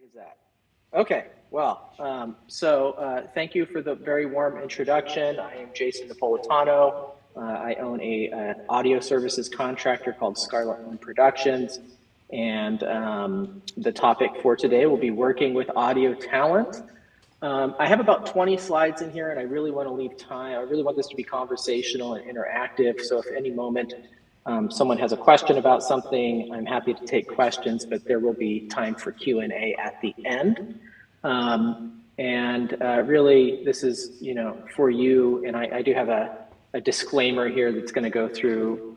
Is that? Okay, well, thank you for the very warm introduction. I am Jayson Napolitano. I own a audio services contractor called Scarlet Moon Productions. And the topic for today will be working with audio talent. I have about 20 slides in here, and I really want to leave time. I really want this to be conversational and interactive. So if any moment someone has a question about something, I'm happy to take questions, but there will be time for Q&A at the end. Really, this is, for you, and I do have a disclaimer here that's going to go through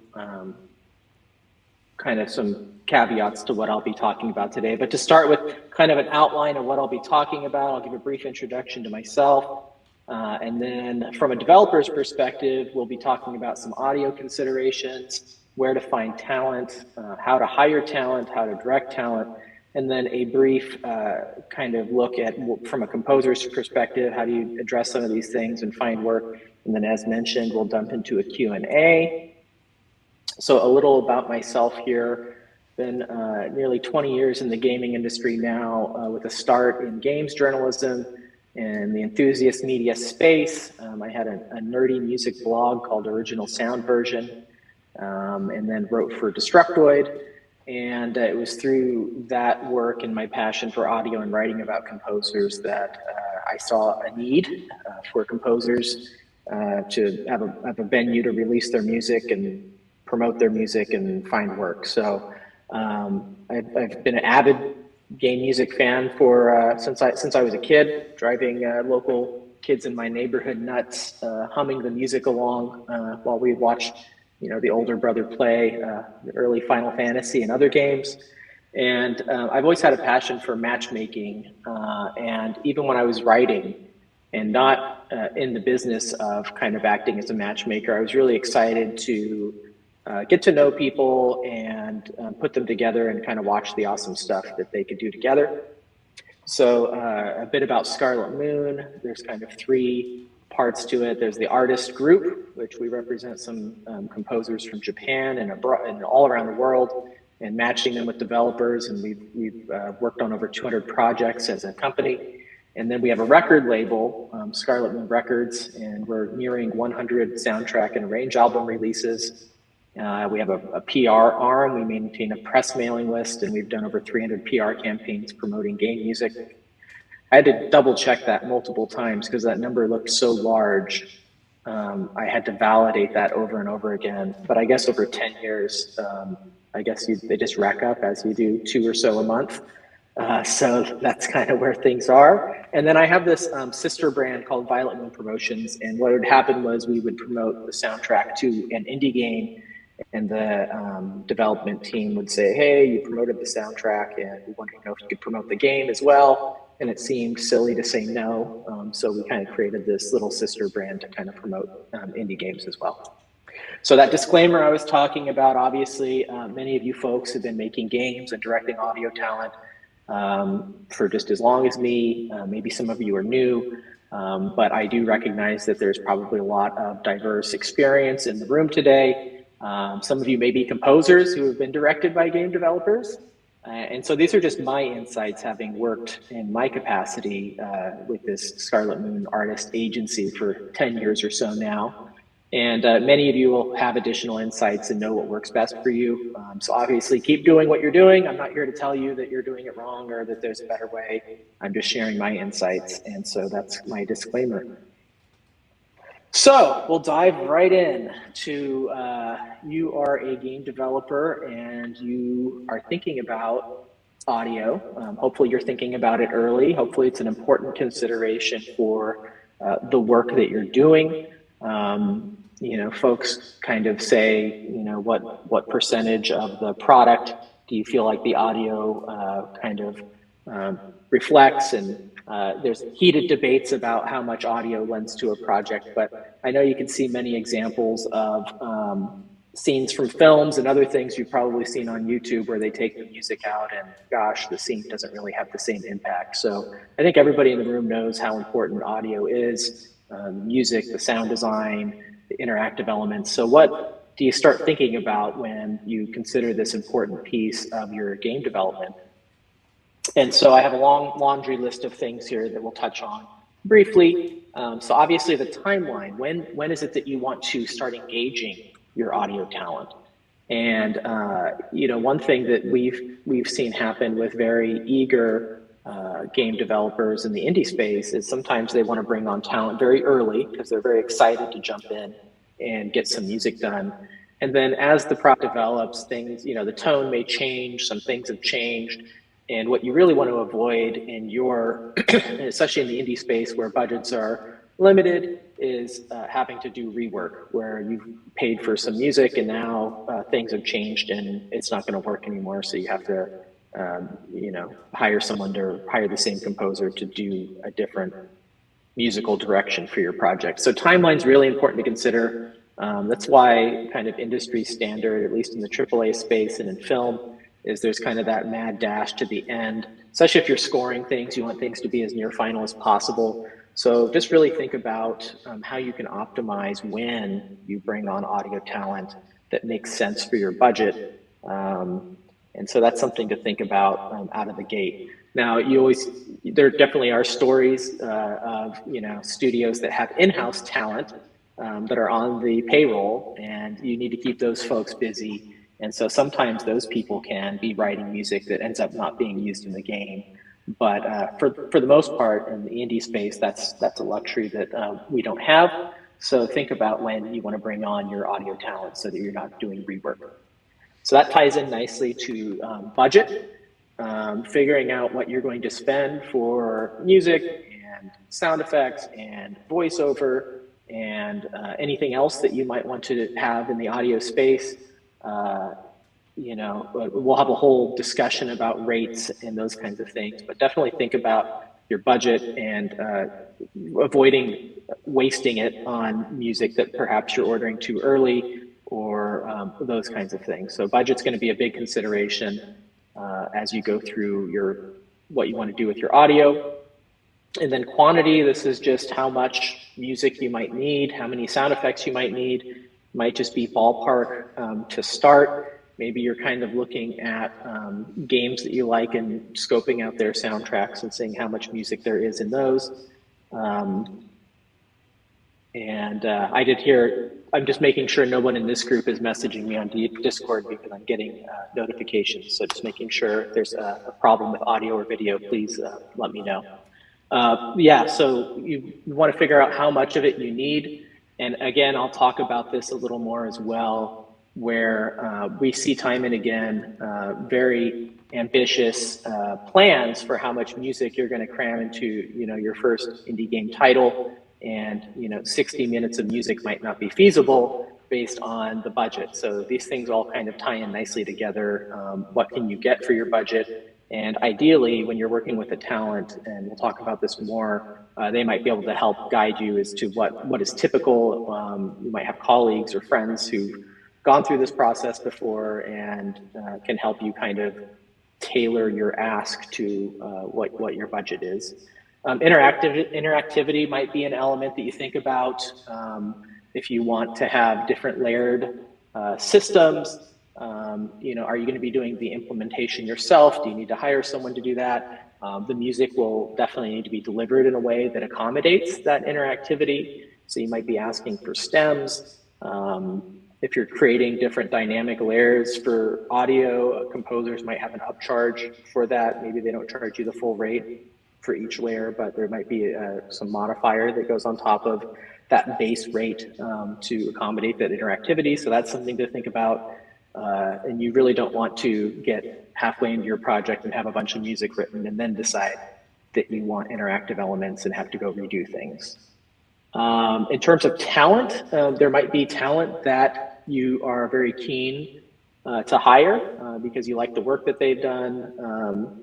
kind of some caveats to what I'll be talking about today. But to start with kind of an outline of what I'll be talking about, I'll give a brief introduction to myself. And then from a developer's perspective, we'll be talking about some audio considerations, where to find talent, how to hire talent, how to direct talent, and then a brief kind of look at, from a composer's perspective, how do you address some of these things and find work. And then as mentioned, we'll dump into a Q&A. So a little about myself here. Been nearly 20 years in the gaming industry now, with a start in games journalism and the enthusiast media space. I had a nerdy music blog called Original Sound Version, and then wrote for Destructoid. And it was through that work and my passion for audio and writing about composers that I saw a need for composers to have a venue to release their music and promote their music and find work. So I've been an avid game music fan for since I was a kid, driving local kids in my neighborhood nuts, humming the music along while we watched, the older brother play the early Final Fantasy and other games. And I've always had a passion for matchmaking, and even when I was writing and not in the business of kind of acting as a matchmaker, I was really excited to get to know people and put them together and kind of watch the awesome stuff that they could do together. So a bit about Scarlet Moon. There's kind of three parts to it. There's the artist group, which we represent some composers from Japan and all around the world, and matching them with developers. And we've worked on over 200 projects as a company. And then we have a record label, Scarlet Moon Records, and we're nearing 100 soundtrack and arrange album releases. We have a PR arm. We maintain a press mailing list, and we've done over 300 PR campaigns promoting game music. I had to double check that multiple times because that number looked so large. I had to validate that over and over again. But I guess over 10 years, they just rack up as you do 2 or so a month. So that's kind of where things are. And then I have this sister brand called Violet Moon Promotions. And what would happen was we would promote the soundtrack to an indie game, and the development team would say, hey, you promoted the soundtrack, and we wanted to know if you could promote the game as well. And it seemed silly to say no. So we kind of created this little sister brand to kind of promote indie games as well. So that disclaimer I was talking about, obviously, many of you folks have been making games and directing audio talent for just as long as me. Maybe some of you are new, but I do recognize that there's probably a lot of diverse experience in the room today. Some of you may be composers who have been directed by game developers. And so these are just my insights, having worked in my capacity with this Scarlet Moon artist agency for 10 years or so now. And many of you will have additional insights and know what works best for you. So obviously keep doing what you're doing. I'm not here to tell you that you're doing it wrong or that there's a better way. I'm just sharing my insights. And so that's my disclaimer. So we'll dive right in to you are a game developer and you are thinking about audio. Hopefully you're thinking about it early. Hopefully it's an important consideration for the work that you're doing. Folks kind of say, what percentage of the product do you feel like the audio kind of reflects? And there's heated debates about how much audio lends to a project, but I know you can see many examples of scenes from films and other things you've probably seen on YouTube where they take the music out and gosh, the scene doesn't really have the same impact. So I think everybody in the room knows how important audio is, music, the sound design, the interactive elements. So what do you start thinking about when you consider this important piece of your game development? And so I have a long laundry list of things here that we'll touch on briefly. So obviously the timeline, when is it that you want to start engaging your audio talent? And one thing that we've seen happen with very eager game developers in the indie space is sometimes they want to bring on talent very early because they're very excited to jump in and get some music done. And then as the product develops, things, the tone may change, some things have changed. And what you really want to avoid in your, especially in the indie space where budgets are limited, is having to do rework where you've paid for some music and now things have changed and it's not going to work anymore. So you have to, hire someone to hire the same composer to do a different musical direction for your project. So timeline's really important to consider. That's why kind of industry standard, at least in the AAA space and in film, is there's kind of that mad dash to the end, especially if you're scoring things, you want things to be as near final as possible. So just really think about how you can optimize when you bring on audio talent that makes sense for your budget. And so that's something to think about out of the gate. Now, there definitely are stories of, studios that have in-house talent that are on the payroll, and you need to keep those folks busy. And so sometimes those people can be writing music that ends up not being used in the game. But for the most part, in the indie space, that's a luxury that we don't have. So think about when you want to bring on your audio talent so that you're not doing rework. So that ties in nicely to budget, figuring out what you're going to spend for music and sound effects and voiceover and anything else that you might want to have in the audio space. We'll have a whole discussion about rates and those kinds of things, but definitely think about your budget and avoiding wasting it on music that perhaps you're ordering too early or those kinds of things. So budget's going to be a big consideration as you go through what you want to do with your audio. And then quantity, this is just how much music you might need, how many sound effects you might need. Might just be ballpark to start. Maybe you're kind of looking at games that you like and scoping out their soundtracks and seeing how much music there is in those. I did hear, I'm just making sure no one in this group is messaging me on Discord because I'm getting notifications. So just making sure if there's a problem with audio or video, please let me know. So you want to figure out how much of it you need. And again, I'll talk about this a little more as well, where we see time and again very ambitious plans for how much music you're going to cram into your first indie game title, and 60 minutes of music might not be feasible based on the budget. So these things all kind of tie in nicely together. What can you get for your budget? And ideally, when you're working with a talent, and we'll talk about this more, they might be able to help guide you as to what is typical. You might have colleagues or friends who've gone through this process before and can help you kind of tailor your ask to what your budget is. Interactivity might be an element that you think about if you want to have different layered systems. Are you going to be doing the implementation yourself? Do you need to hire someone to do that? The music will definitely need to be delivered in a way that accommodates that interactivity. So you might be asking for stems. If you're creating different dynamic layers for audio, composers might have an upcharge for that. Maybe they don't charge you the full rate for each layer, but there might be some modifier that goes on top of that base rate to accommodate that interactivity. So that's something to think about. And you really don't want to get halfway into your project and have a bunch of music written and then decide that you want interactive elements and have to go redo things. In terms of talent, there might be talent that you are very keen to hire because you like the work that they've done.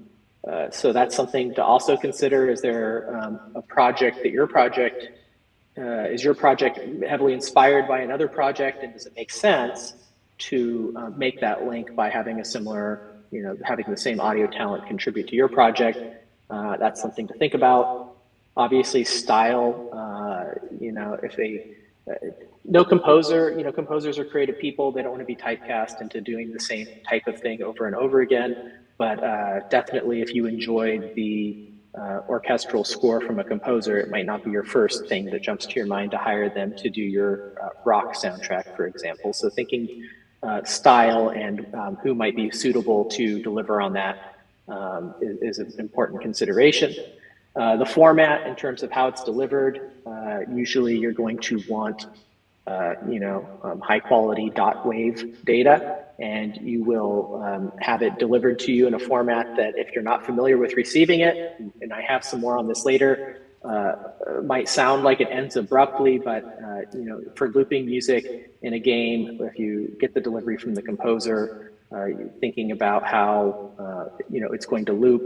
So that's something to also consider. Is there a project that is your project heavily inspired by another project, and does it make sense to make that link by having a similar, having the same audio talent contribute to your project? That's something to think about. Obviously, style. No composer. Composers are creative people. They don't want to be typecast into doing the same type of thing over and over again. but definitely if you enjoyed the orchestral score from a composer, it might not be your first thing that jumps to your mind to hire them to do your rock soundtrack, for example. So thinking style and who might be suitable to deliver on that is an important consideration. The format in terms of how it's delivered, usually you're going to want high quality dot wave data, and you will have it delivered to you in a format that if you're not familiar with receiving it, and I have some more on this later, might sound like it ends abruptly, but for looping music in a game, if you get the delivery from the composer, thinking about how it's going to loop.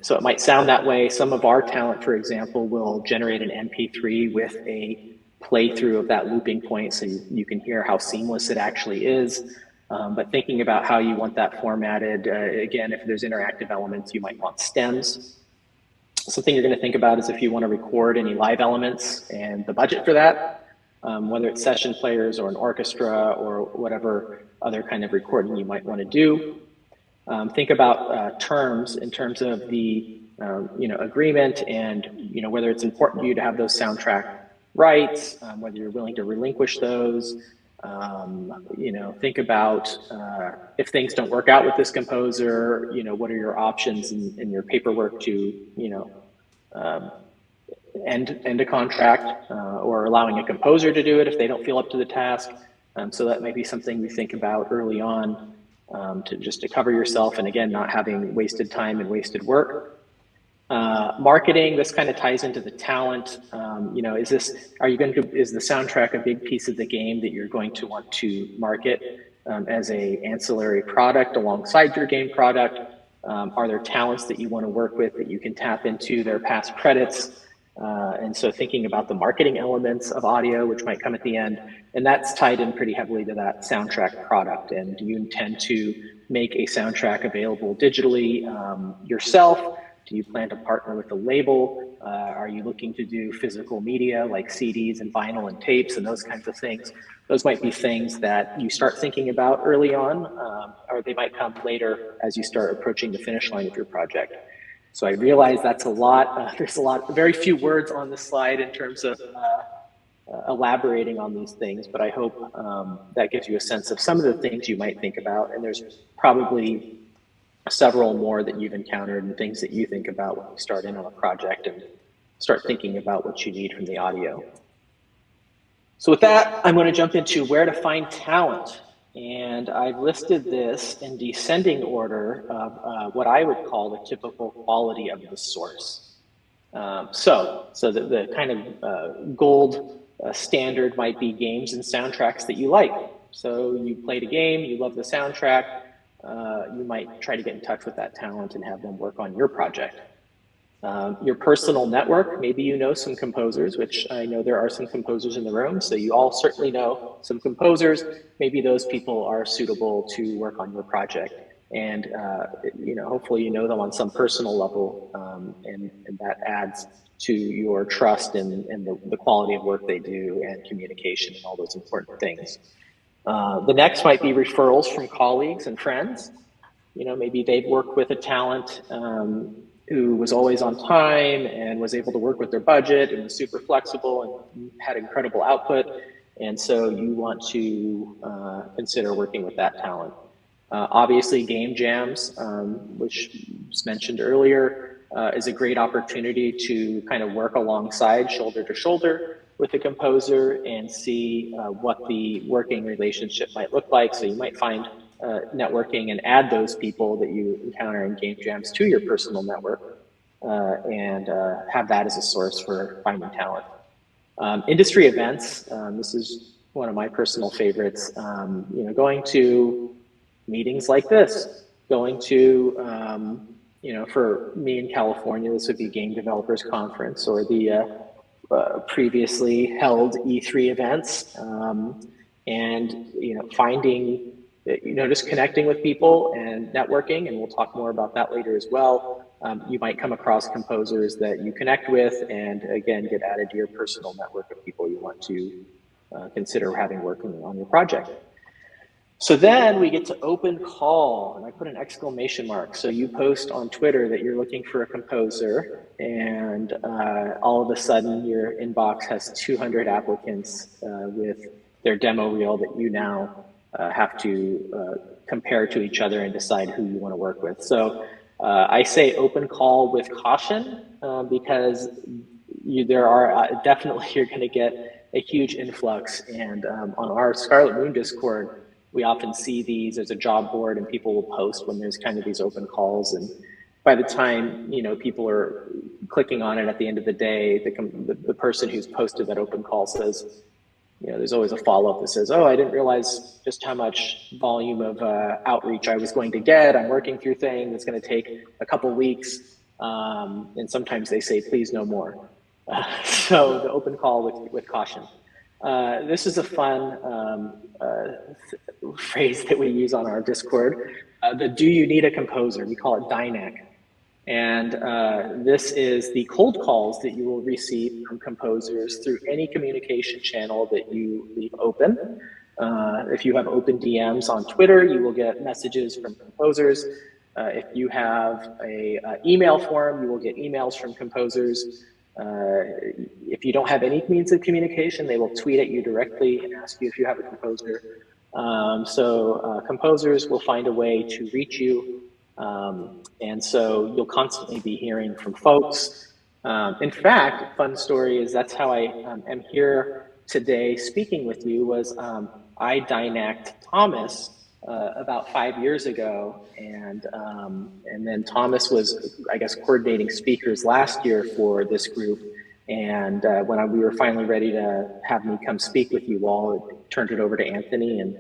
So it might sound that way. Some of our talent, for example, will generate an MP3 with a playthrough of that looping point so you can hear how seamless it actually is. But thinking about how you want that formatted, again, if there's interactive elements, you might want stems. Something you're going to think about is if you want to record any live elements and the budget for that, whether it's session players or an orchestra or whatever other kind of recording you might want to do. Think about terms in terms of the agreement and whether it's important to you to have those soundtrack rights, whether you're willing to relinquish those. Think about if things don't work out with this composer, what are your options in your paperwork to end a contract or allowing a composer to do it if they don't feel up to the task. So that may be something you think about early on to cover yourself, and again, not having wasted time and wasted work. Marketing, this kind of ties into the talent. Is the soundtrack a big piece of the game that you're going to want to market as a ancillary product alongside your game product? Are there talents that you want to work with that you can tap into their past credits? And so thinking about the marketing elements of audio, which might come at the end, and that's tied in pretty heavily to that soundtrack product. And do you intend to make a soundtrack available digitally yourself? Do you plan to partner with a label? Are you looking to do physical media like CDs and vinyl and tapes and those kinds of things? Those might be things that you start thinking about early on, or they might come later as you start approaching the finish line of your project. So I realize that's a lot. There's very few words on this slide in terms of elaborating on these things, but I hope that gives you a sense of some of the things you might think about. And there's probably several more that you've encountered and things that you think about when you start in on a project and start thinking about what you need from the audio. So with that, I'm going to jump into where to find talent. And I've listed this in descending order of what I would call the typical quality of the source. So the kind of gold standard might be games and soundtracks that you like. So you played a game, you love the soundtrack, you might try to get in touch with that talent and have them work on your project. Your personal network, maybe you know some composers, which I know there are some composers in the room, so you all certainly know some composers. Maybe those people are suitable to work on your project. And hopefully you know them on some personal level, and that adds to your trust in the quality of work they do and communication and all those important things. The next might be referrals from colleagues and friends. Maybe they've worked with a talent who was always on time and was able to work with their budget and was super flexible and had incredible output. And so you want to consider working with that talent. Obviously, game jams, which was mentioned earlier, is a great opportunity to kind of work alongside, shoulder to shoulder, with the composer and see what the working relationship might look like. So you might find networking and add those people that you encounter in game jams to your personal network and have that as a source for finding talent. Industry events, this is one of my personal favorites. Going to meetings like this, going to, for me in California, this would be Game Developers Conference or the previously held E3 events, and finding, just connecting with people and networking, and we'll talk more about that later as well. You might come across composers that you connect with and again get added to your personal network of people you want to consider having working on your project. So then we get to open call, and I put an exclamation mark. So you post on Twitter that you're looking for a composer, and all of a sudden your inbox has 200 applicants with their demo reel that you now have to compare to each other and decide who you want to work with. So I say open call with caution because there are definitely you're going to get a huge influx, and on our Scarlet Moon Discord, we often see these. There's a job board, and people will post when there's kind of these open calls. And by the time people are clicking on it, at the end of the day, the person who's posted that open call says, there's always a follow-up that says, "Oh, I didn't realize just how much volume of outreach I was going to get. I'm working through things. It's going to take a couple weeks." And sometimes they say, "Please, no more." So the open call with caution. This is a fun phrase that we use on our Discord. The "Do you need a composer?" We call it DINAC. And this is the cold calls that you will receive from composers through any communication channel that you leave open. If you have open DMs on Twitter, you will get messages from composers. If you have a email form, you will get emails from composers. If you don't have any means of communication, they will tweet at you directly and ask you if you have a composer. So composers will find a way to reach you. And so you'll constantly be hearing from folks. In fact, fun story is that's how I am here today speaking with you was I DINAC'd Thomas about 5 years ago, and then Thomas was, I guess, coordinating speakers last year for this group. And when we were finally ready to have me come speak with you all, I turned it over to Anthony, and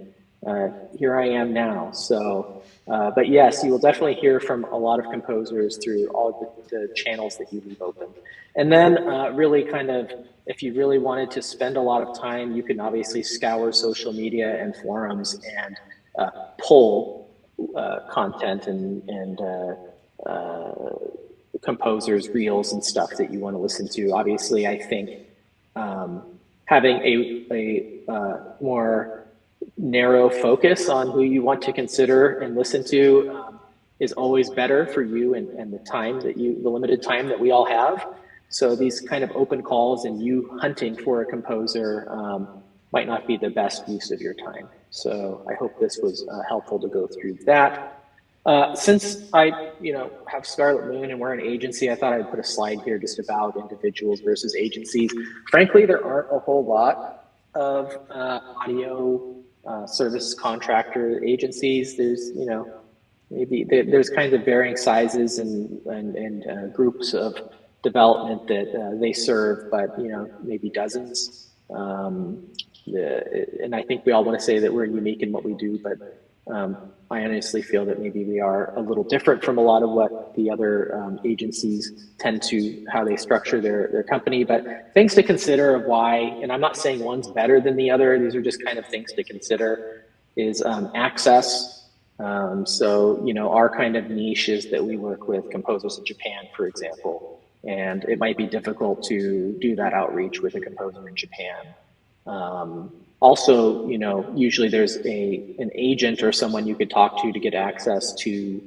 here I am now. So, but yes, you will definitely hear from a lot of composers through all the channels that you leave open. And then really kind of, if you really wanted to spend a lot of time, you can obviously scour social media and forums and pull content and composers, reels and stuff that you want to listen to. Obviously, I think having a more narrow focus on who you want to consider and listen to is always better for you and the limited time that we all have. So these kind of open calls and you hunting for a composer might not be the best use of your time. So I hope this was helpful to go through that. Since I have Scarlet Moon and we're an agency, I thought I'd put a slide here just about individuals versus agencies. Frankly, there aren't a whole lot of audio service contractor agencies. There's maybe there's kinds of varying sizes and groups of development that they serve, but maybe dozens. And I think we all want to say that we're unique in what we do, but I honestly feel that maybe we are a little different from a lot of what the other agencies tend to, how they structure their company. But things to consider of why, and I'm not saying one's better than the other, these are just kind of things to consider, is access. So, our kind of niche is that we work with composers in Japan, for example, and it might be difficult to do that outreach with a composer in Japan. Also, usually there's an agent or someone you could talk to get access to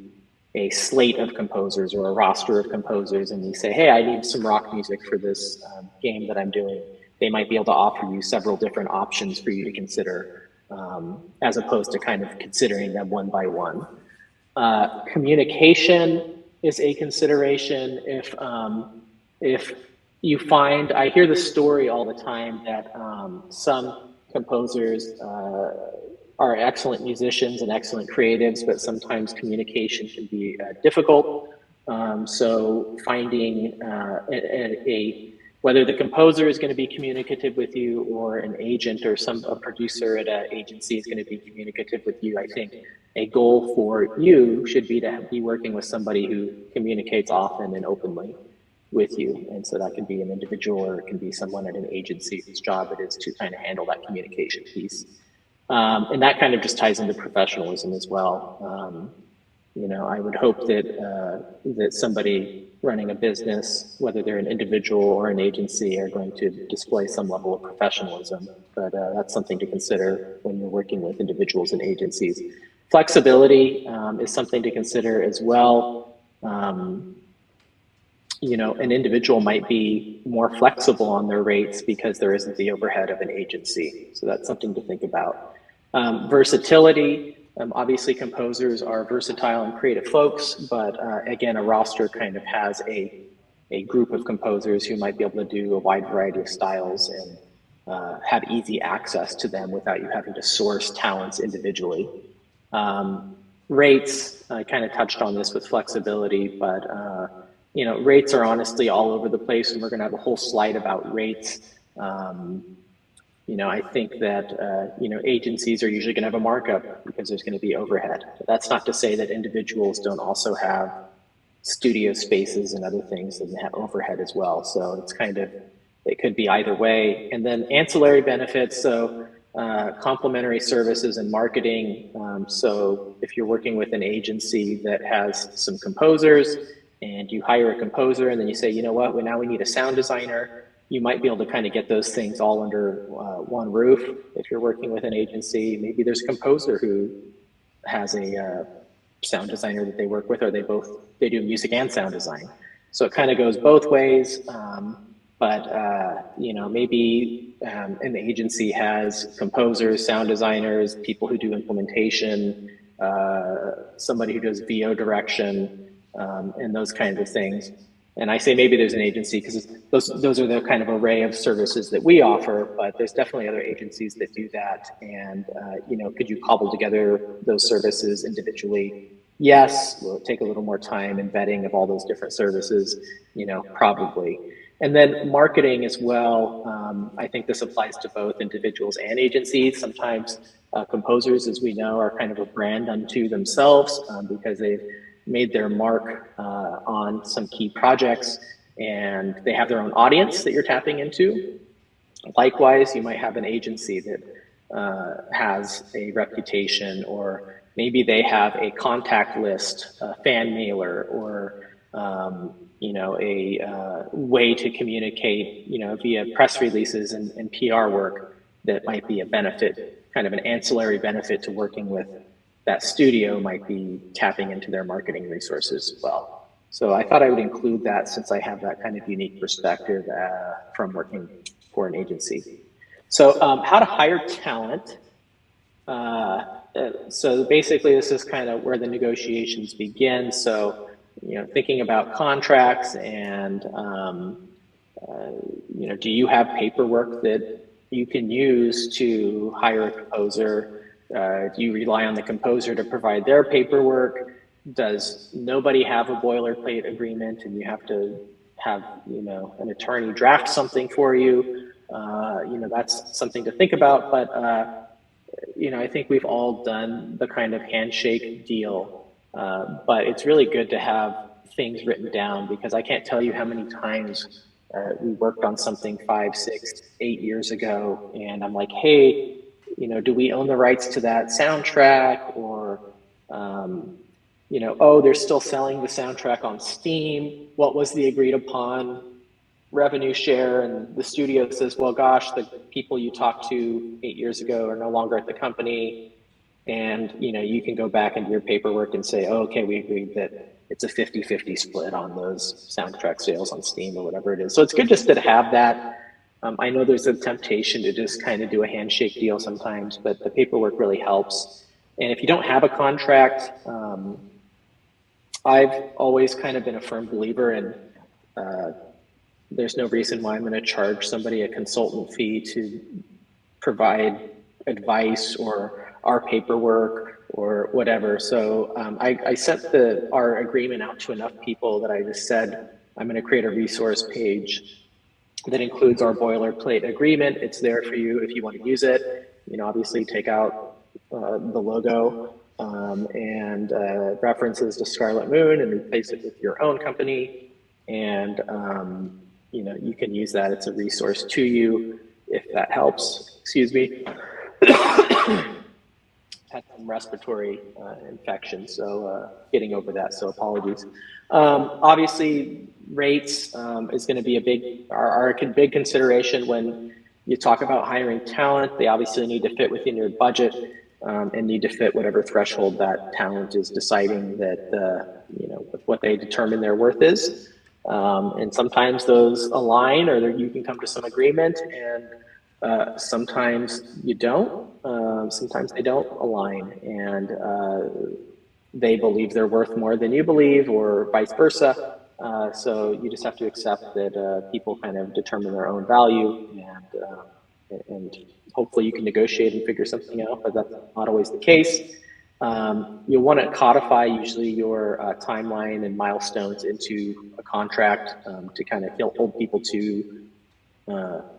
a slate of composers or a roster of composers, and you say, "Hey, I need some rock music for this game that I'm doing." They might be able to offer you several different options for you to consider, as opposed to kind of considering them one by one. Communication is a consideration. If you find, I hear the story all the time that some composers are excellent musicians and excellent creatives, but sometimes communication can be difficult. So finding whether the composer is going to be communicative with you or an agent or a producer at an agency is going to be communicative with you, I think a goal for you should be to be working with somebody who communicates often and openly with you. And so that can be an individual or it can be someone at an agency whose job it is to kind of handle that communication piece. And that kind of just ties into professionalism as well. I would hope that that somebody running a business, whether they're an individual or an agency, are going to display some level of professionalism. But that's something to consider when you're working with individuals and agencies. Flexibility is something to consider as well. An individual might be more flexible on their rates because there isn't the overhead of an agency. So that's something to think about. Versatility. Obviously, composers are versatile and creative folks, but again, a roster kind of has a group of composers who might be able to do a wide variety of styles and have easy access to them without you having to source talents individually. Rates, I kind of touched on this with flexibility, but rates are honestly all over the place, and we're going to have a whole slide about rates. I think that, agencies are usually going to have a markup because there's going to be overhead. But that's not to say that individuals don't also have studio spaces and other things that have overhead as well. So it's it could be either way. And then ancillary benefits, so complementary services and marketing. So if you're working with an agency that has some composers and you hire a composer and then you say, you know what, now we need a sound designer, you might be able to kind of get those things all under one roof. If you're working with an agency, maybe there's a composer who has a sound designer that they work with, or they do music and sound design. So it kind of goes both ways. Maybe an agency has composers, sound designers, people who do implementation, somebody who does VO direction, and those kinds of things. And I say maybe there's an agency because those are the kind of array of services that we offer, but there's definitely other agencies that do that. And, could you cobble together those services individually? Yes. Will it take a little more time and vetting of all those different services? Probably. And then marketing as well. I think this applies to both individuals and agencies. Sometimes composers, as we know, are kind of a brand unto themselves because they've made their mark on some key projects and they have their own audience that you're tapping into. Likewise, you might have an agency that has a reputation, or maybe they have a contact list, a fan mailer, or a way to communicate, via press releases and PR work that might be a benefit, kind of an ancillary benefit to working with that studio, might be tapping into their marketing resources as well. So I thought I would include that since I have that kind of unique perspective from working for an agency. So how to hire talent. So basically this is kind of where the negotiations begin. So, thinking about contracts and, do you have paperwork that you can use to hire a composer? Do you rely on the composer to provide their paperwork? Does nobody have a boilerplate agreement and you have to have, an attorney draft something for you? That's something to think about. But, I think we've all done the kind of handshake deal. But it's really good to have things written down, because I can't tell you how many times we worked on something 5, 6, 8 years ago. And I'm like, hey, do we own the rights to that soundtrack? Or, oh, they're still selling the soundtrack on Steam. What was the agreed upon revenue share? And the studio says, well, gosh, the people you talked to 8 years ago are no longer at the company. And, you can go back into your paperwork and say, oh, okay, we agreed that it's a 50-50 split on those soundtrack sales on Steam or whatever it is. So it's good just to have that. I know there's a temptation to just kind of do a handshake deal sometimes, but the paperwork really helps. And if you don't have a contract, I've always kind of been a firm believer in there's no reason why I'm going to charge somebody a consultant fee to provide advice or our paperwork or whatever. So I sent our agreement out to enough people that I just said, I'm going to create a resource page that includes our boilerplate agreement. It's there for you if you want to use it. Obviously take out the logo and references to Scarlet Moon and replace it with your own company. And, you can use that. It's a resource to you if that helps. Excuse me. had some respiratory infection, so getting over that, so apologies. Obviously, rates is going to be a big consideration when you talk about hiring talent. They obviously need to fit within your budget and need to fit whatever threshold that talent is deciding that, what they determine their worth is. And sometimes those align, or you can come to some agreement, and sometimes you don't. Sometimes they don't align, and they believe they're worth more than you believe, or vice versa. So you just have to accept that people kind of determine their own value, and hopefully you can negotiate and figure something out, but that's not always the case. You'll want to codify usually your timeline and milestones into a contract to kind of hold people to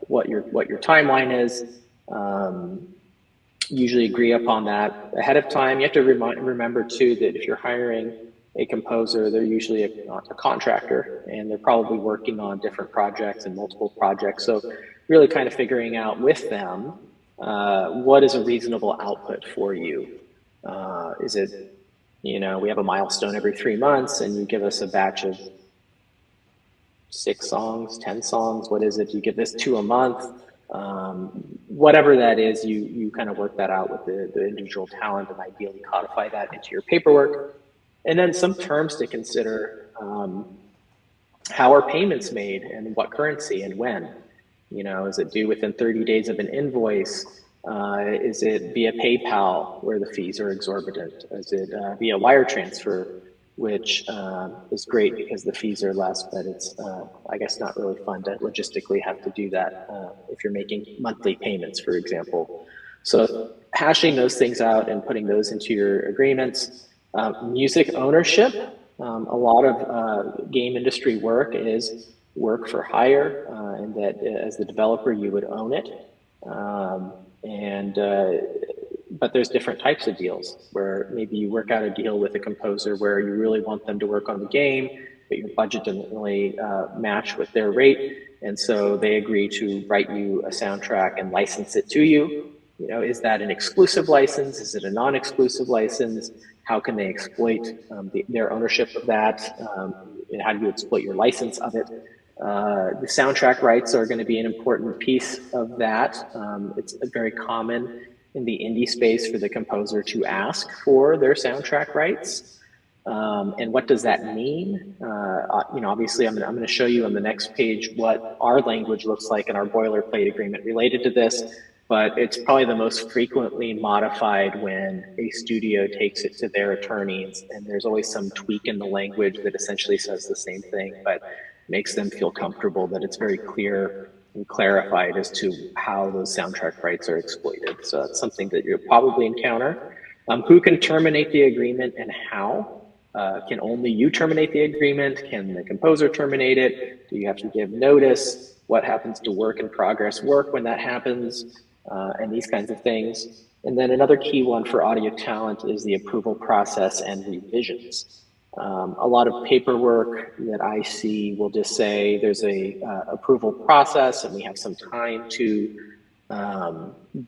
what your timeline is. Usually agree upon that ahead of time. You have to remember too that if you're hiring a composer, they're usually a contractor, and they're probably working on different projects and multiple projects. So really kind of figuring out with them what is a reasonable output for you. Is it, we have a milestone every 3 months, and you give us a batch of 6 songs, 10 songs. What is it? You give this 2 a month. Whatever that is, you kind of work that out with the individual talent, and ideally codify that into your paperwork. And then some terms to consider: how are payments made, and what currency, and when? Is it due within 30 days of an invoice? Is it via PayPal, where the fees are exorbitant? Is it via wire transfer, which is great because the fees are less, but it's, I guess, not really fun to logistically have to do that if you're making monthly payments, for example. So hashing those things out and putting those into your agreements. Music ownership. A lot of game industry work is work for hire, and that as the developer, you would own it. But there's different types of deals where maybe you work out a deal with a composer where you really want them to work on the game, but your budget doesn't really match with their rate. And so they agree to write you a soundtrack and license it to you. Is that an exclusive license? Is it a non-exclusive license? How can they exploit their ownership of that? And how do you exploit your license of it? The soundtrack rights are going to be an important piece of that. It's very common in the indie space for the composer to ask for their soundtrack rights. And what does that mean? Obviously, I'm going to show you on the next page what our language looks like in our boilerplate agreement related to this, but it's probably the most frequently modified when a studio takes it to their attorneys, and there's always some tweak in the language that essentially says the same thing, but makes them feel comfortable that it's very clear and clarified as to how those soundtrack rights are exploited. So that's something that you'll probably encounter. Who can terminate the agreement and how? Can only you terminate the agreement? Can the composer terminate it? Do you have to give notice? What happens to work in progress work when that happens? And these kinds of things. And then another key one for audio talent is the approval process and revisions. A lot of paperwork that I see will just say there's a approval process, and we have some time to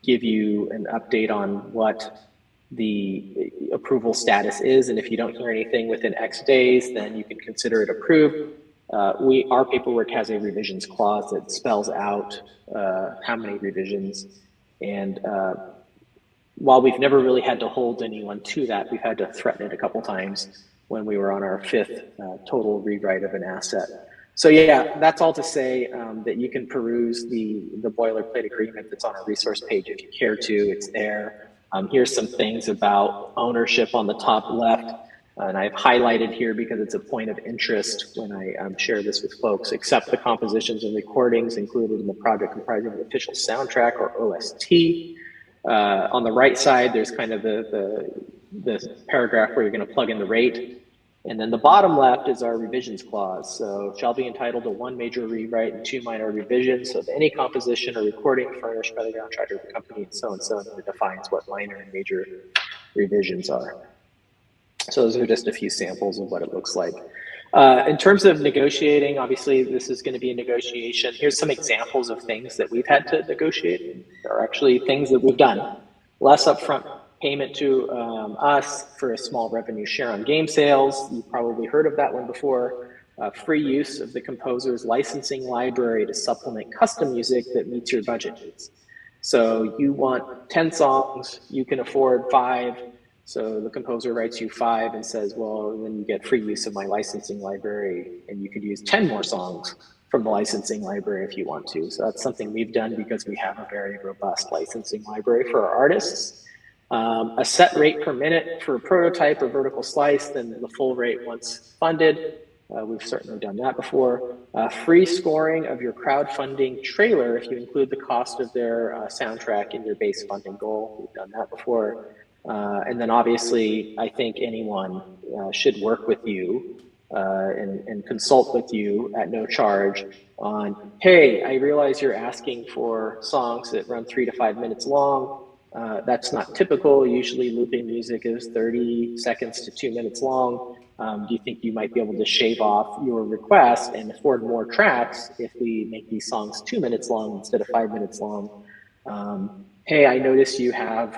give you an update on what the approval status is, and if you don't hear anything within X days, then you can consider it approved. Our paperwork has a revisions clause that spells out how many revisions, and while we've never really had to hold anyone to that, we've had to threaten it a couple times when we were on our 5th total rewrite of an asset. So yeah, that's all to say that you can peruse the boilerplate agreement that's on our resource page if you care to. It's there. Here's some things about ownership on the top left, and I've highlighted here because it's a point of interest when I share this with folks. Accept the compositions and recordings included in the project comprising the official soundtrack or OST. On the right side, there's kind of the paragraph where you're going to plug in the rate. And then the bottom left is our revisions clause. So shall be entitled to 1 major rewrite and 2 minor revisions of any composition or recording furnished by the contractor of the company, and so, and it defines what minor and major revisions are. So those are just a few samples of what it looks like. In terms of negotiating, obviously this is going to be a negotiation. Here's some examples of things that we've had to negotiate. There are actually things that we've done. Less upfront payment to us for a small revenue share on game sales. You've probably heard of that one before. Free use of the composer's licensing library to supplement custom music that meets your budget needs. So you want 10 songs, you can afford 5. So the composer writes you 5 and says, well, then you get free use of my licensing library, and you could use 10 more songs from the licensing library if you want to. So that's something we've done because we have a very robust licensing library for our artists. A set rate per minute for a prototype or vertical slice, then the full rate once funded. We've certainly done that before. Free scoring of your crowdfunding trailer if you include the cost of their soundtrack in your base funding goal. We've done that before. And then obviously, I think anyone should work with you and consult with you at no charge on, hey, I realize you're asking for songs that run 3 to 5 minutes long. That's not typical. Usually looping music is 30 seconds to 2 minutes long. Do you think you might be able to shave off your request and afford more tracks if we make these songs 2 minutes long instead of 5 minutes long? Hey, I notice you have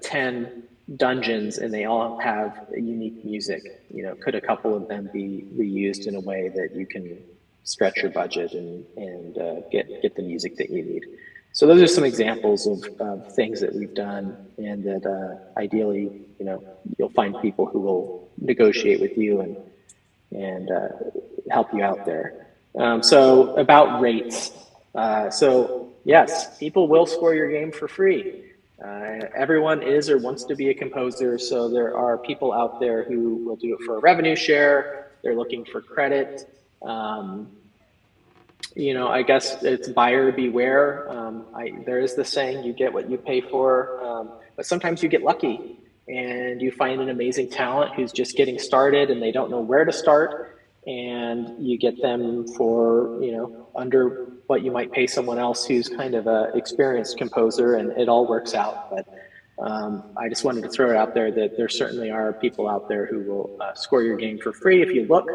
10 dungeons and they all have unique music. You know, could a couple of them be reused in a way that you can stretch your budget and get the music that you need? So those are some examples of things that we've done, and that ideally, you know, you'll find people who will negotiate with you and help you out there. So about rates. So yes, people will score your game for free. Everyone is or wants to be a composer, so there are people out there who will do it for a revenue share. They're looking for credit. You know, I guess it's buyer beware. There is the saying, you get what you pay for, but sometimes you get lucky and you find an amazing talent who's just getting started and they don't know where to start, and you get them for, you know, under what you might pay someone else who's kind of an experienced composer, and it all works out. But I just wanted to throw it out there that there certainly are people out there who will score your game for free if you look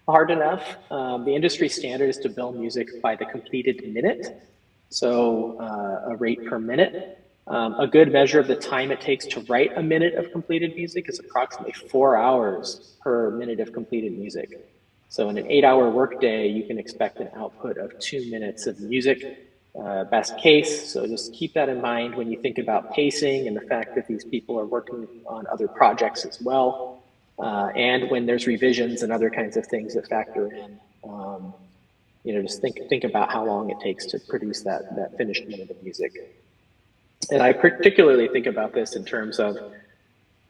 hard enough. The industry standard is to bill music by the completed minute, so a rate per minute. A good measure of the time it takes to write a minute of completed music is approximately 4 hours per minute of completed music. So in an 8-hour workday, you can expect an output of 2 minutes of music, best case. So just keep that in mind when you think about pacing and the fact that these people are working on other projects as well. And when there's revisions and other kinds of things that factor in, you know, just think about how long it takes to produce that finished minute of music. And I particularly think about this in terms of,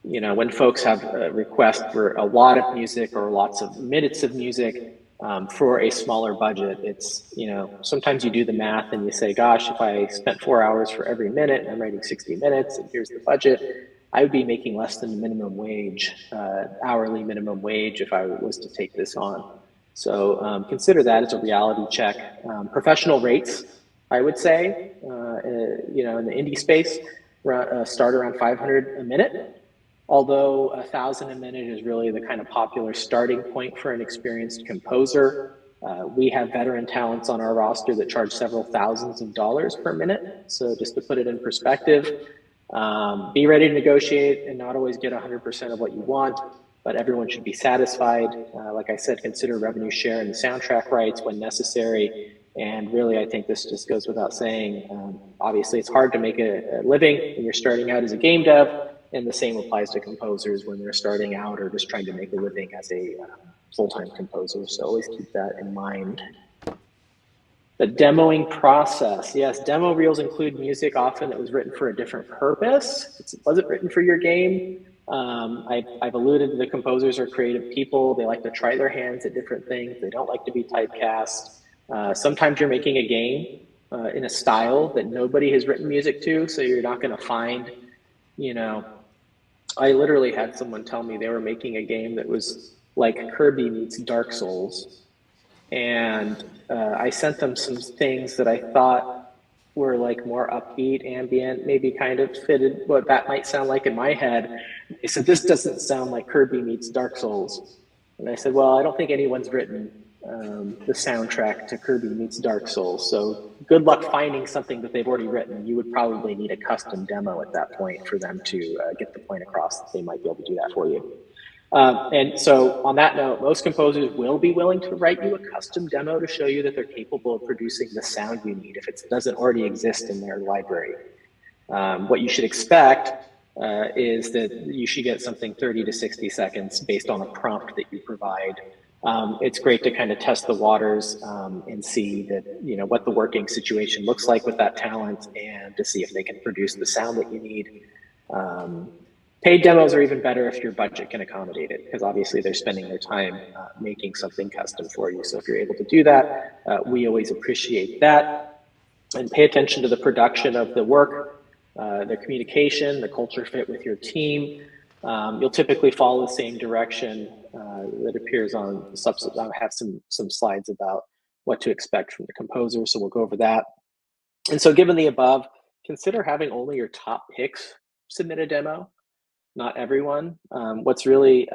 you know, when folks have a request for a lot of music or lots of minutes of music for a smaller budget, it's, you know, sometimes you do the math and you say, gosh, if I spent 4 hours for every minute and I'm writing 60 minutes and here's the budget, I would be making less than the minimum wage, hourly minimum wage, if I was to take this on. So consider that as a reality check. Professional rates, I would say, you know, in the indie space, start around 500 a minute. Although 1,000 a minute is really the kind of popular starting point for an experienced composer. We have veteran talents on our roster that charge several thousands of dollars per minute. So just to put it in perspective, be ready to negotiate and not always get 100% of what you want, but everyone should be satisfied. Like I said, consider revenue share and the soundtrack rights when necessary. And really, I think this just goes without saying. Obviously, it's hard to make a living when you're starting out as a game dev, and the same applies to composers when they're starting out or just trying to make a living as a full-time composer. So always keep that in mind. The demoing process. Yes, demo reels include music often that was written for a different purpose. It wasn't written for your game. I've alluded to the composers are creative people. They like to try their hands at different things. They don't like to be typecast. Sometimes you're making a game in a style that nobody has written music to, so you're not going to find, you know, I literally had someone tell me they were making a game that was like Kirby meets Dark Souls. And I sent them some things that I thought were like more upbeat, ambient, maybe kind of fitted what that might sound like in my head. They said, this doesn't sound like Kirby meets Dark Souls. And I said, well, I don't think anyone's written the soundtrack to Kirby Meets Dark Souls. So good luck finding something that they've already written. You would probably need a custom demo at that point for them to get the point across that they might be able to do that for you. And so on that note, most composers will be willing to write you a custom demo to show you that they're capable of producing the sound you need if it doesn't already exist in their library. What you should expect is that you should get something 30 to 60 seconds based on a prompt that you provide. It's great to kind of test the waters and see that, you know, what the working situation looks like with that talent and to see if they can produce the sound that you need. Paid demos are even better if your budget can accommodate it, because obviously they're spending their time making something custom for you. So if you're able to do that, we always appreciate that. And pay attention to the production of the work, the communication, the culture fit with your team. You'll typically follow the same direction that appears on substance. I have some slides about what to expect from the composer, so we'll go over that. And so given the above, consider having only your top picks submit a demo, not everyone. What's really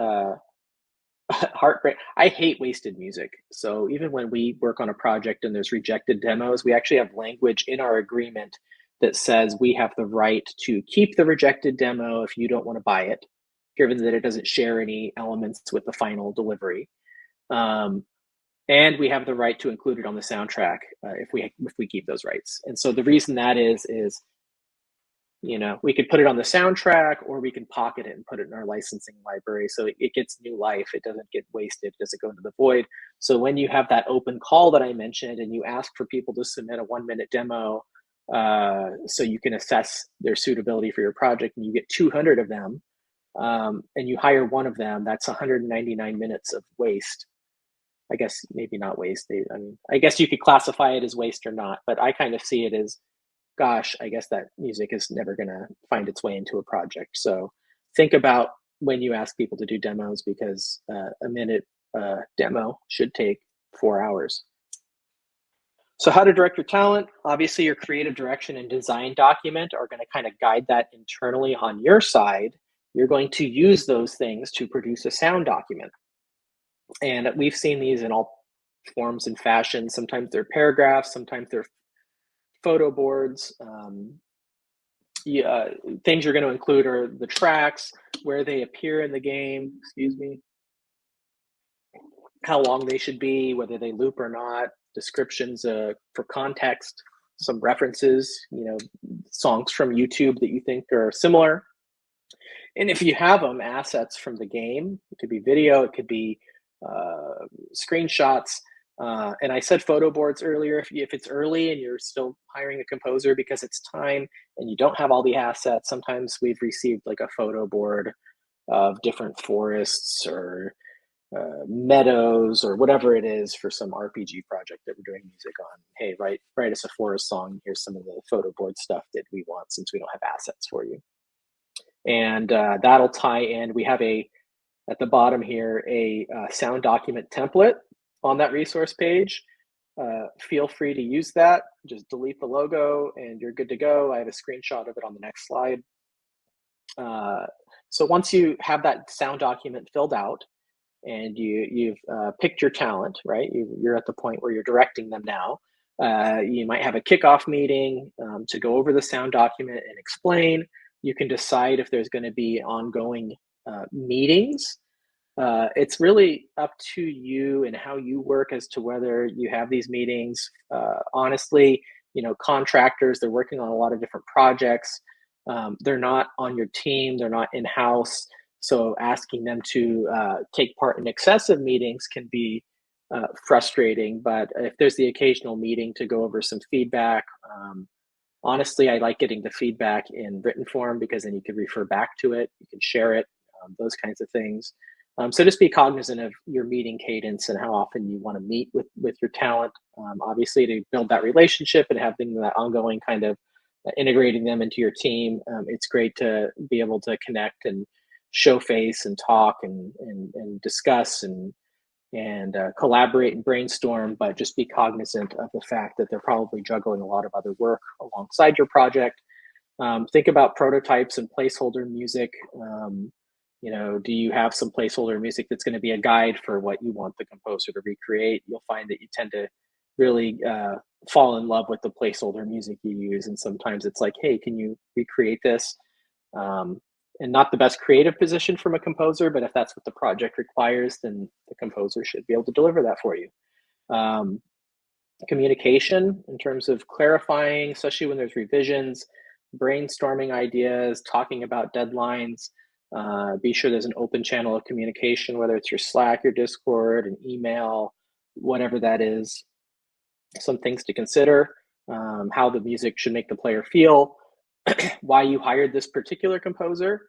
heartbreak, I hate wasted music. So even when we work on a project and there's rejected demos, we actually have language in our agreement that says we have the right to keep the rejected demo if you don't want to buy it, given that it doesn't share any elements with the final delivery. And we have the right to include it on the soundtrack if we keep those rights. And so the reason that is, you know, we could put it on the soundtrack or we can pocket it and put it in our licensing library. So it gets new life. It doesn't get wasted. It doesn't go into the void. So when you have that open call that I mentioned and you ask for people to submit a 1-minute demo so you can assess their suitability for your project, and you get 200 of them and you hire one of them, that's 199 minutes of waste. I guess maybe not waste. I mean, I guess you could classify it as waste or not, but I kind of see it as, gosh, I guess that music is never going to find its way into a project. So think about when you ask people to do demos, because a minute demo should take 4 hours. So how to direct your talent? Obviously, your creative direction and design document are going to kind of guide that internally on your side. You're going to use those things to produce a sound document. And we've seen these in all forms and fashions. Sometimes they're paragraphs, sometimes they're photo boards. Things you're going to include are the tracks, where they appear in the game, how long they should be, whether they loop or not, descriptions for context, some references, you know, songs from YouTube that you think are similar. And if you have them, assets from the game, it could be video, it could be screenshots. And I said photo boards earlier. If it's early and you're still hiring a composer because it's time and you don't have all the assets, sometimes we've received like a photo board of different forests or meadows or whatever it is for some RPG project that we're doing music on. Hey, write us a forest song. Here's some of the photo board stuff that we want since we don't have assets for you. And that'll tie in. We have at the bottom here, a sound document template on that resource page. Feel free to use that. Just delete the logo and you're good to go. I have a screenshot of it on the next slide. So once you have that sound document filled out and you've picked your talent, right? You're at the point where you're directing them now. You might have a kickoff meeting to go over the sound document and explain. You can decide if there's going to be ongoing meetings. It's really up to you and how you work as to whether you have these meetings. Honestly, you know, contractors, they're working on a lot of different projects. They're not on your team, they're not in-house. So asking them to take part in excessive meetings can be frustrating. But if there's the occasional meeting to go over some feedback, honestly, I like getting the feedback in written form because then you can refer back to it, you can share it, those kinds of things. So just be cognizant of your meeting cadence and how often you want to meet with your talent. Obviously, to build that relationship and having that ongoing kind of integrating them into your team, it's great to be able to connect and show face and talk and discuss and collaborate and brainstorm, but just be cognizant of the fact that they're probably juggling a lot of other work alongside your project. Think about prototypes and placeholder music. Do you have some placeholder music that's going to be a guide for what you want the composer to recreate? You'll find that you tend to really fall in love with the placeholder music you use. And sometimes it's like, hey, can you recreate this? And not the best creative position from a composer, but if that's what the project requires, then the composer should be able to deliver that for you. Communication in terms of clarifying, especially when there's revisions, brainstorming ideas, talking about deadlines. Be sure there's an open channel of communication, whether it's your Slack, your Discord, an email, whatever that is. Some things to consider, how the music should make the player feel, why you hired this particular composer.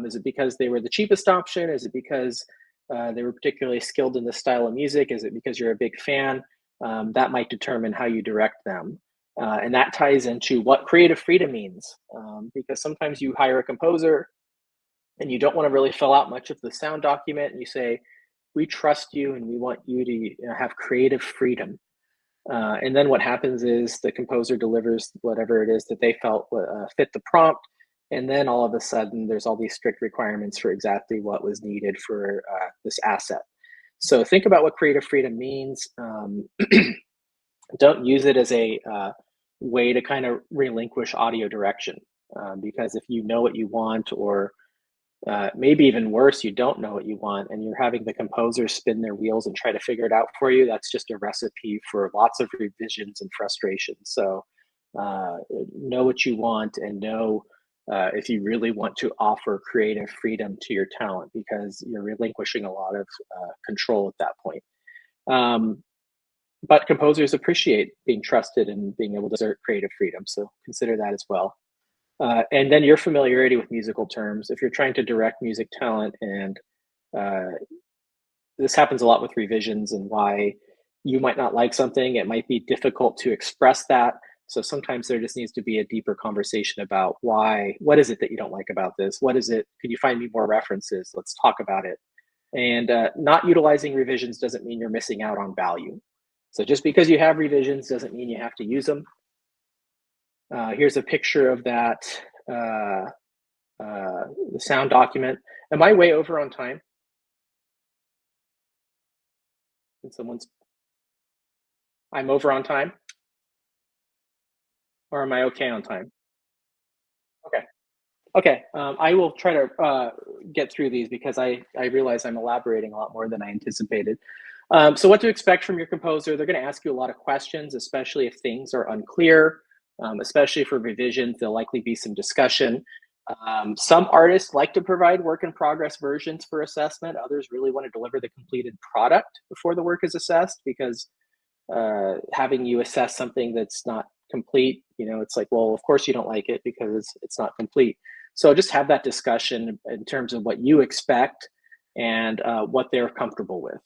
Is it because they were the cheapest option? Is it because they were particularly skilled in this style of music? Is it because you're a big fan? That might determine how you direct them. And that ties into what creative freedom means, because sometimes you hire a composer and you don't want to really fill out much of the sound document, and you say, we trust you and we want you to have creative freedom. And then what happens is the composer delivers whatever it is that they felt fit the prompt. And then all of a sudden, there's all these strict requirements for exactly what was needed for this asset. So think about what creative freedom means. Don't use it as a way to kind of relinquish audio direction, because if you know what you want, or maybe even worse, you don't know what you want, and you're having the composer spin their wheels and try to figure it out for you, that's just a recipe for lots of revisions and frustration. So know what you want, and know if you really want to offer creative freedom to your talent, because you're relinquishing a lot of control at that point. But composers appreciate being trusted and being able to exert creative freedom, so consider that as well. And then your familiarity with musical terms. If you're trying to direct music talent, and this happens a lot with revisions, and why you might not like something, it might be difficult to express that. So sometimes there just needs to be a deeper conversation about why, what is it that you don't like about this? What is it? Could you find me more references? Let's talk about it. And not utilizing revisions doesn't mean you're missing out on value. So just because you have revisions doesn't mean you have to use them. Here's a picture of that the sound document. Am I way over on time? I'm over on time? Or am I okay on time? Okay. Okay, I will try to get through these, because I realize I'm elaborating a lot more than I anticipated. So what to expect from your composer: they're going to ask you a lot of questions, especially if things are unclear, especially for revisions. There'll likely be some discussion. Some artists like to provide work in progress versions for assessment. Others really want to deliver the completed product before the work is assessed, because having you assess something that's not complete, it's like, well, of course you don't like it because it's not complete. So just have that discussion in terms of what you expect and what they're comfortable with.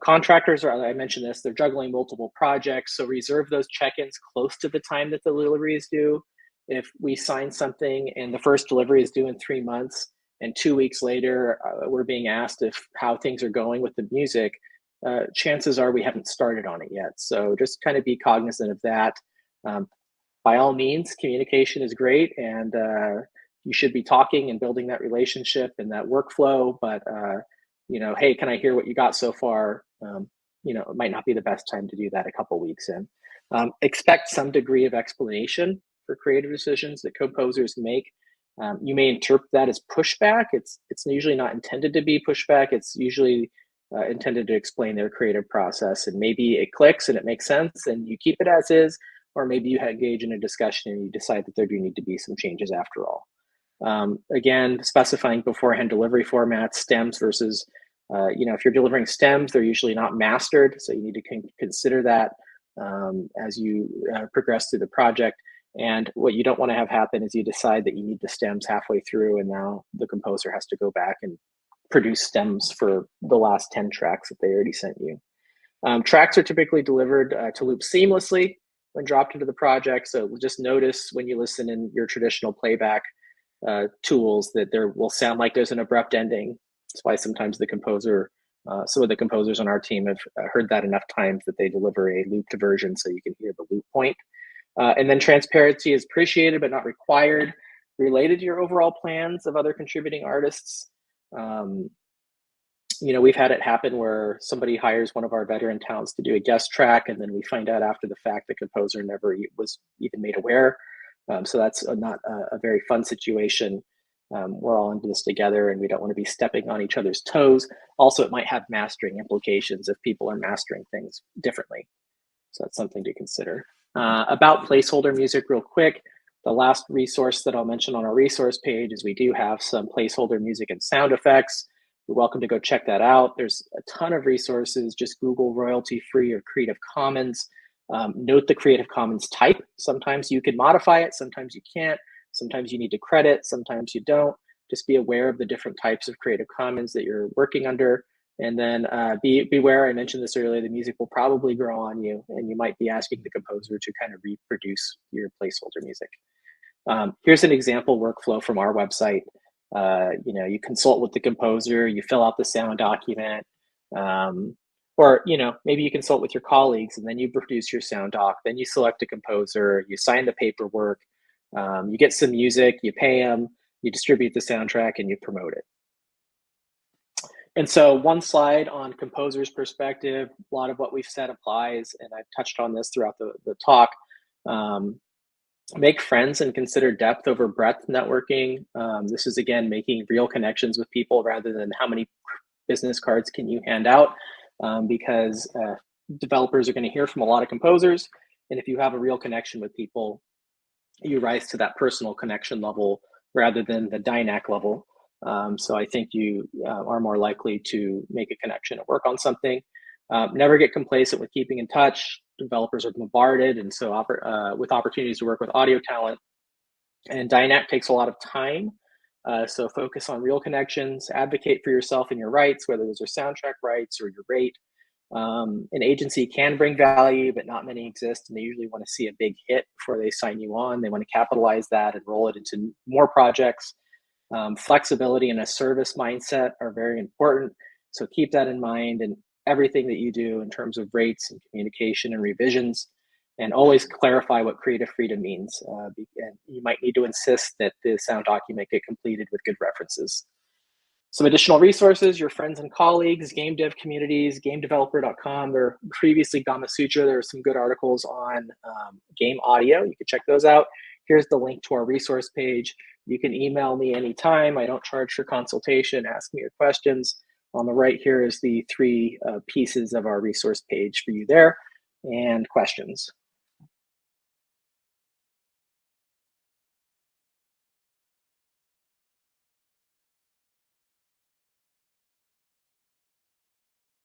Contractors I mentioned this, they're juggling multiple projects, so reserve those check-ins close to the time that the delivery is due. If we sign something and the first delivery is due in 3 months, and 2 weeks later we're being asked how things are going with the music, chances are we haven't started on it yet. So just kind of be cognizant of that. By all means, communication is great, and you should be talking and building that relationship and that workflow. But hey, can I hear what you got so far? It might not be the best time to do that a couple weeks in. Expect some degree of explanation for creative decisions that composers make. You may interpret that as pushback. It's usually not intended to be pushback. It's usually intended to explain their creative process, and maybe it clicks and it makes sense and you keep it as is, or maybe you engage in a discussion and you decide that there do need to be some changes after all. Again, specifying beforehand delivery formats, stems versus, if you're delivering stems, they're usually not mastered, so you need to consider that as you progress through the project. And what you don't want to have happen is you decide that you need the stems halfway through, and now the composer has to go back and produce stems for the last 10 tracks that they already sent you. Tracks are typically delivered to loop seamlessly when dropped into the project. So just notice when you listen in your traditional playback tools that there will sound like there's an abrupt ending. That's why sometimes some of the composers on our team have heard that enough times that they deliver a looped version so you can hear the loop point. And then transparency is appreciated but not required, related to your overall plans of other contributing artists. You know, we've had it happen where somebody hires one of our veteran talents to do a guest track, and then we find out after the fact the composer never was even made aware. So that's not a very fun situation. We're all into this together, and we don't want to be stepping on each other's toes. Also, it might have mastering implications if people are mastering things differently. So that's something to consider. About placeholder music real quick. The last resource that I'll mention on our resource page is we do have some placeholder music and sound effects. You're welcome to go check that out. There's a ton of resources. Just Google royalty free or Creative Commons. Note the Creative Commons type. Sometimes you can modify it, sometimes you can't. Sometimes you need to credit, sometimes you don't. Just be aware of the different types of Creative Commons that you're working under. And then beware, I mentioned this earlier, the music will probably grow on you, and you might be asking the composer to kind of reproduce your placeholder music. Here's an example workflow from our website. You know, you consult with the composer, you fill out the sound document, or, you know, maybe you consult with your colleagues and then you produce your sound doc, then you select a composer, you sign the paperwork, you get some music, you pay them, you distribute the soundtrack, and you promote it. And so one slide on composer's perspective, a lot of what we've said applies, and I've touched on this throughout the talk. Make friends and consider depth over breadth networking. This is, again, making real connections with people rather than how many business cards can you hand out, because developers are going to hear from a lot of composers. And if you have a real connection with people, you rise to that personal connection level rather than the DINAC level. So I think you are more likely to make a connection and work on something. Never get complacent with keeping in touch. Developers are bombarded, and so with opportunities to work with audio talent. And DINAC takes a lot of time. So focus on real connections, advocate for yourself and your rights, whether those are soundtrack rights or your rate. An agency can bring value, but not many exist, and they usually want to see a big hit before they sign you on. They want to capitalize that and roll it into more projects. Flexibility and a service mindset are very important, so keep that in mind in everything that you do in terms of rates and communication and revisions, and always clarify what creative freedom means. And you might need to insist that the sound document get completed with good references. Some additional resources, your friends and colleagues, game dev communities, gamedeveloper.com. There previously Gama Sutra, there are some good articles on game audio. You can check those out. Here's the link to our resource page. You can email me anytime. I don't charge for consultation. Ask me your questions. On the right here is the three pieces of our resource page for you there, and questions.